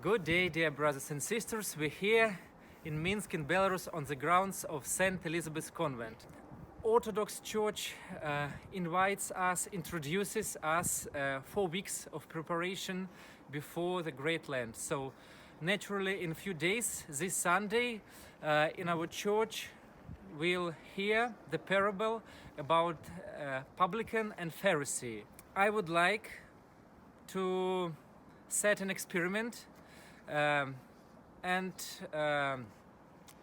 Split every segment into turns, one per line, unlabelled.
Good day, dear brothers and sisters. We're here in Minsk, in Belarus, on the grounds of St. Elisabeth Convent. Orthodox Church introduces us 4 weeks of preparation before the Great Lent. So naturally, in a few days, this Sunday, in our church, we'll hear the parable about Publican and Pharisee. I would like to set an experiment and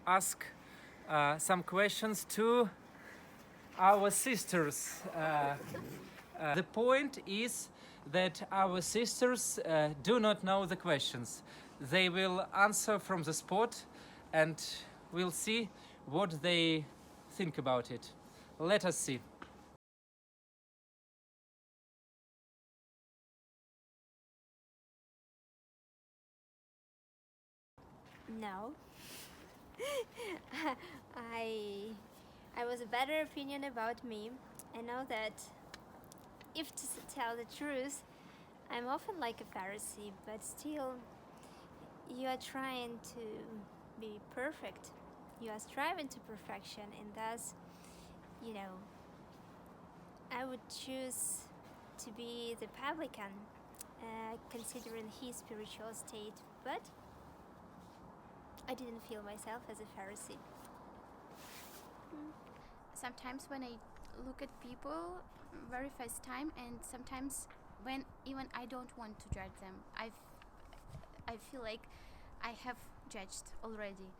ask some questions to our sisters. The point is that our sisters do not know the questions. They will answer from the spot and we'll see what they think about it. Let us see.
No. I was a better opinion about me. I know that if to tell the truth, I'm often like a Pharisee, but still you are trying to be perfect. You are striving to perfection, and thus, I would choose to be the publican, considering his spiritual state, but I didn't feel myself as a Pharisee.
Sometimes when I look at people very first time, and sometimes when even I don't want to judge them, I feel like I have judged already.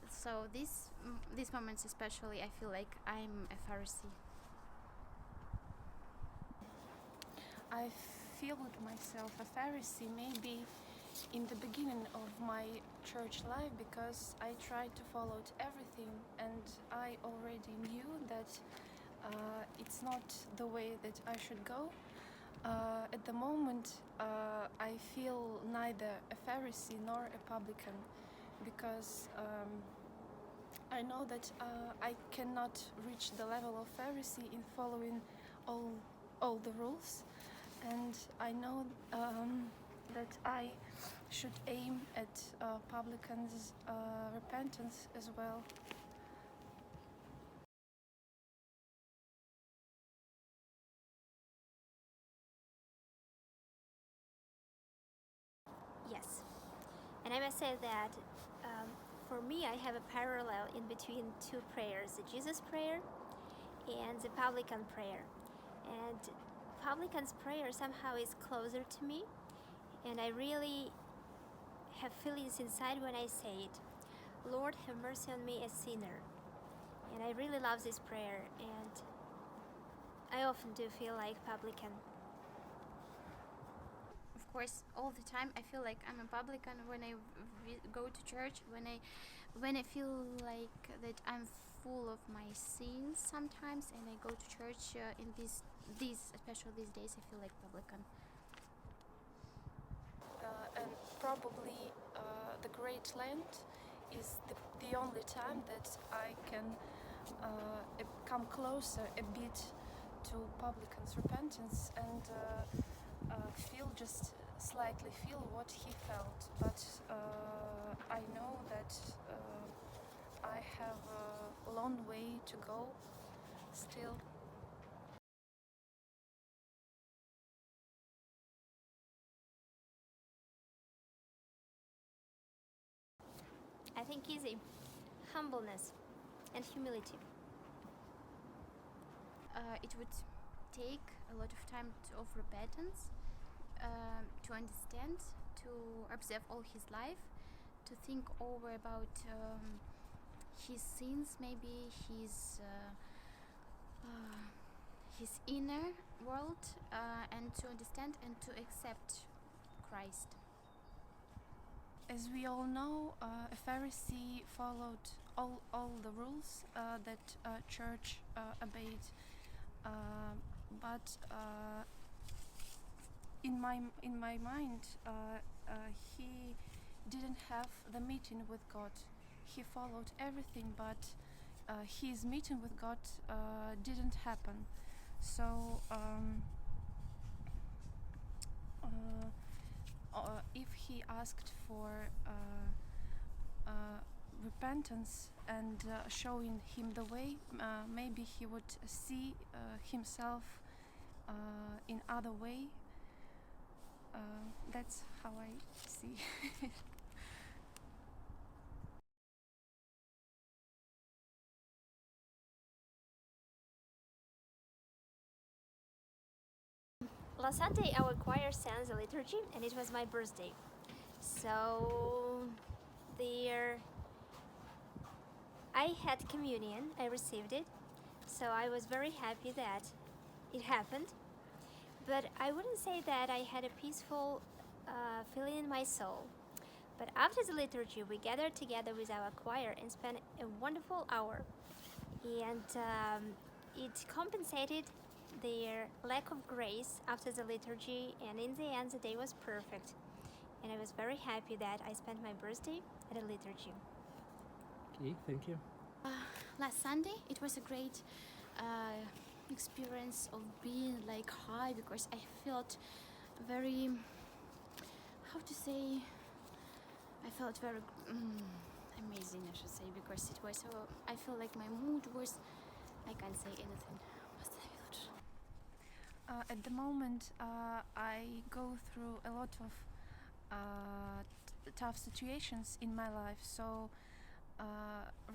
So these moments especially, I feel like I'm a Pharisee.
I feel myself a Pharisee maybe in the beginning of my church life, because I tried to follow everything and I already knew that it's not the way that I should go. At the moment I feel neither a Pharisee nor a publican, because I know that I cannot reach the level of Pharisee in following all the rules, and I know that I should aim at publicans' repentance as well.
Yes, and I must say that for me I have a parallel in between two prayers, the Jesus prayer and the publican prayer. And publican's prayer somehow is closer to me, and I really have feelings inside when I say it. Lord, have mercy on me, a sinner. And I really love this prayer, and I often do feel like publican.
Of course, all the time I feel like I'm a publican when I go to church, when I feel like that I'm full of my sins sometimes, and I go to church in especially these days, I feel like publican.
And probably the Great Lent is the only time that I can come closer a bit to publican's repentance and slightly feel what he felt. But I know that I have a long way to go still.
I think easy, humbleness and humility.
It would take a lot of time of repentance, to understand, to observe all his life, to think over about his sins, maybe his inner world, and to understand and to accept Christ.
As we all know, a Pharisee followed all the rules that church obeyed, but in my mind, he didn't have the meeting with God. He followed everything, but his meeting with God didn't happen. So if he asked for repentance and showing him the way, maybe he would see himself in other way. That's how I see it.
Last Sunday our choir sang the liturgy and it was my birthday. So there I had communion, I received it. So I was very happy that it happened. But I wouldn't say that I had a peaceful feeling in my soul. But after the liturgy, we gathered together with our choir and spent a wonderful hour. And it compensated their lack of grace after the liturgy, and in the end, the day was perfect. And I was very happy that I spent my birthday at a liturgy.
Okay, thank you.
Last Sunday, it was a great experience of being like high, because I felt very, how to say, I felt very amazing, I should say, because it was so, I feel like my mood was, I can't say anything.
At the moment, I go through a lot of tough situations in my life. So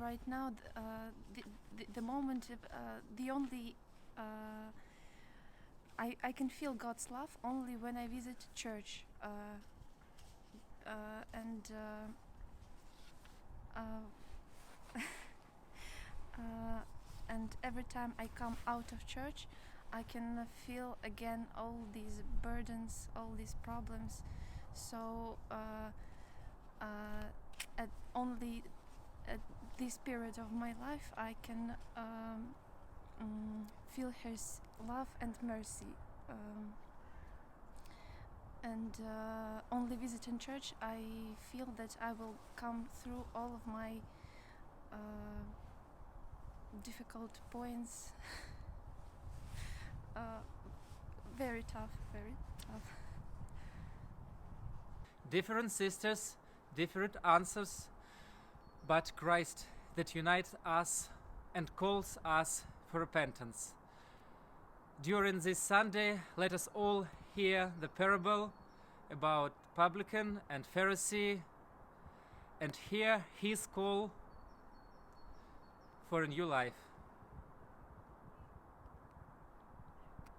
right now, the moment, the only I can feel God's love only when I visit church, and every time I come out of church, I can feel again all these burdens, all these problems. So at only at this period of my life, I can feel His love and mercy. And only visiting church, I feel that I will come through all of my difficult points. Very tough, very tough.
Different sisters, different answers, but Christ that unites us and calls us for repentance. During this Sunday, let us all hear the parable about Publican and Pharisee and hear his call for a new life.